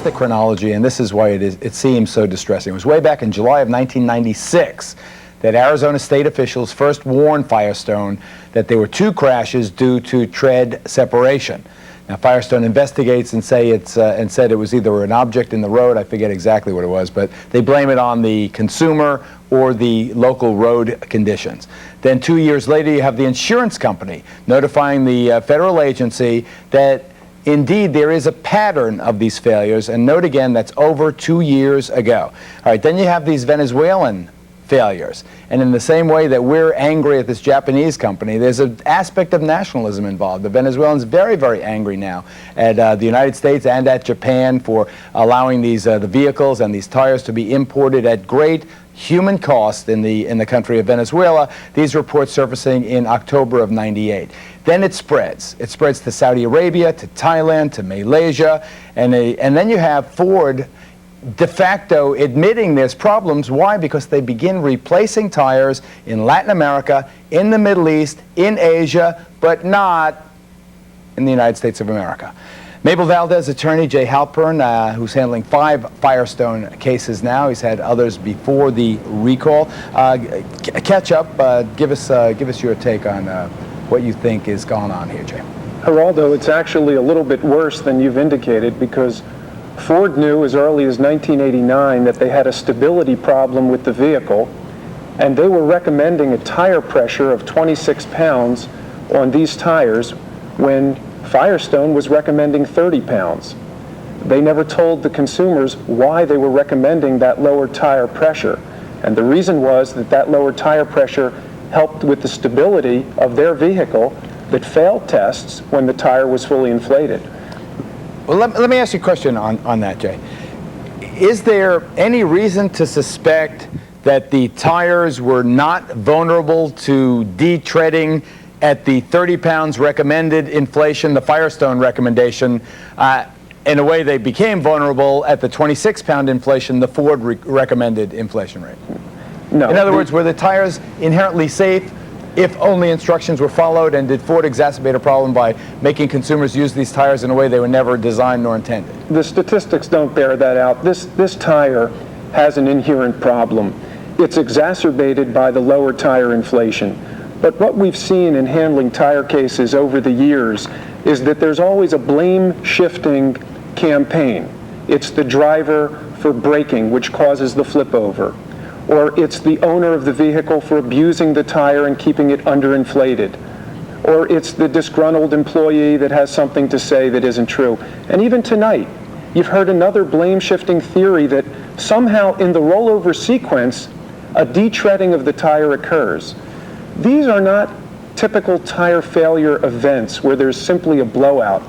the chronology, and this is why it seems so distressing. It was way back in July of 1996 that Arizona state officials first warned Firestone that there were 2 crashes due to tread separation. Now, Firestone investigates and said it was either an object in the road, I forget exactly what it was, but they blame it on the consumer or the local road conditions. Then 2 years later, you have the insurance company notifying the federal agency that indeed there is a pattern of these failures, and note again, that's over 2 years ago. All right, then you have these Venezuelan failures. And in the same way that we're angry at this Japanese company, there's an aspect of nationalism involved. The Venezuelans are very, very angry now at the United States and at Japan for allowing these the vehicles and these tires to be imported at great human cost in the country of Venezuela. These reports surfacing in October of '98. Then it spreads. It spreads to Saudi Arabia, to Thailand, to Malaysia, and then you have Ford de facto admitting there's problems. Why? Because they begin replacing tires in Latin America, in the Middle East, in Asia, but not in the United States of America. Mabel Valdez attorney Jay Halpern, who's handling 5 Firestone cases now. He's had others before the recall. Catch up. Give us your take on what you think is going on here, Jay. Geraldo, it's actually a little bit worse than you've indicated, because Ford knew as early as 1989 that they had a stability problem with the vehicle, and they were recommending a tire pressure of 26 pounds on these tires when Firestone was recommending 30 pounds. They never told the consumers why they were recommending that lower tire pressure, and the reason was that that lower tire pressure helped with the stability of their vehicle that failed tests when the tire was fully inflated. Well, let me ask you a question on that, Jay. Is there any reason to suspect that the tires were not vulnerable to detreading at the 30 pounds recommended inflation, the Firestone recommendation? In a way, they became vulnerable at the 26-pound inflation, the Ford recommended inflation rate. No. In other words, were the tires inherently safe if only instructions were followed, and did Ford exacerbate a problem by making consumers use these tires in a way they were never designed nor intended? The statistics don't bear that out. This tire has an inherent problem. It's exacerbated by the lower tire inflation. But what we've seen in handling tire cases over the years is that there's always a blame-shifting campaign. It's the driver for braking, which causes the flip over. Or it's the owner of the vehicle for abusing the tire and keeping it underinflated. Or it's the disgruntled employee that has something to say that isn't true. And even tonight, you've heard another blame-shifting theory that somehow in the rollover sequence, a detreading of the tire occurs. These are not typical tire failure events where there's simply a blowout.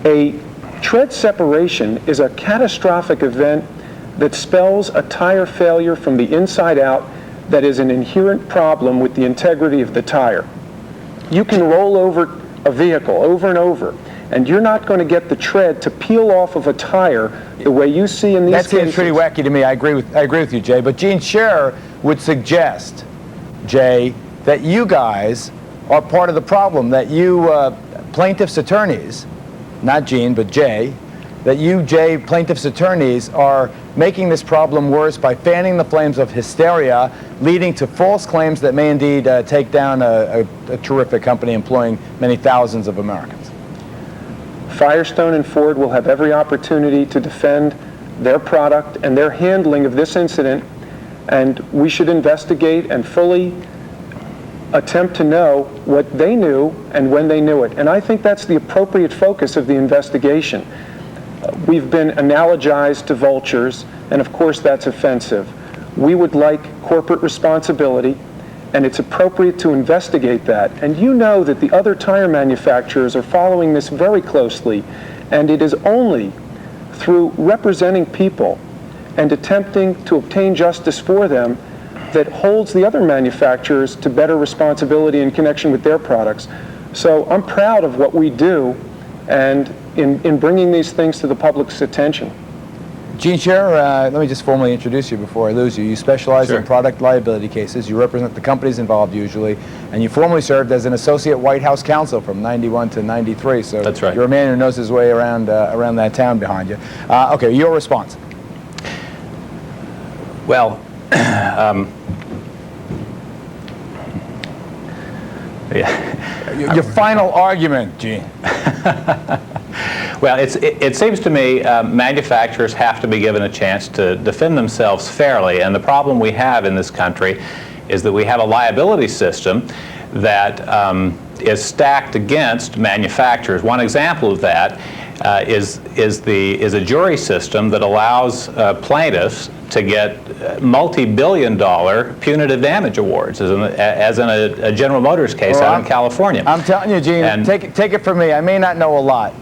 A tread separation is a catastrophic event that spells a tire failure from the inside out that is an inherent problem with the integrity of the tire. You can roll over a vehicle over and over, and you're not going to get the tread to peel off of a tire the way you see in these cases. That seems pretty wacky to me. I agree with you, Jay. But Gene Scherer would suggest, Jay, that you guys are part of the problem, that you plaintiffs' attorneys, not Gene, but Jay, that you, Jay, plaintiffs' attorneys, are making this problem worse by fanning the flames of hysteria, leading to false claims that may indeed take down a terrific company employing many thousands of Americans. Firestone and Ford will have every opportunity to defend their product and their handling of this incident, and we should investigate and fully attempt to know what they knew and when they knew it. And I think that's the appropriate focus of the investigation. We've been analogized to vultures, and of course that's offensive. We would like corporate responsibility, and it's appropriate to investigate that. And you know that the other tire manufacturers are following this very closely, and it is only through representing people and attempting to obtain justice for them that holds the other manufacturers to better responsibility in connection with their products. So I'm proud of what we do and in bringing these things to the public's attention. Gene Scher, let me just formally introduce you before I lose you. You specialize in product liability cases. You represent the companies involved usually, and you formerly served as an associate White House counsel from '91 to '93. So that's right. You're a man who knows his way around around that town behind you. Okay, your response. Well, your final argument, Gene. Well, it seems to me manufacturers have to be given a chance to defend themselves fairly, and the problem we have in this country is that we have a liability system that is stacked against manufacturers. One example of that is a jury system that allows plaintiffs to get multi-billion-dollar punitive damage awards, as in a General Motors case out in California. I'm telling you, Gene, And take it from me. I may not know a lot,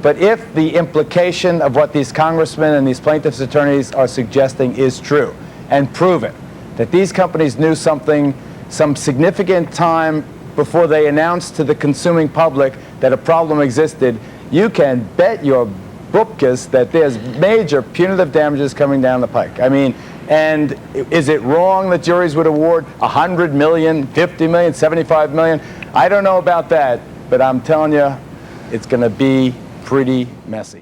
but if the implication of what these congressmen and these plaintiffs' attorneys are suggesting is true, and prove it, that these companies knew something some significant time before they announced to the consuming public that a problem existed, you can bet your bupkis that there's major punitive damages coming down the pike. I mean, and is it wrong that juries would award $100 million, $50 million, $75 million? I don't know about that, but I'm telling you, it's going to be pretty messy.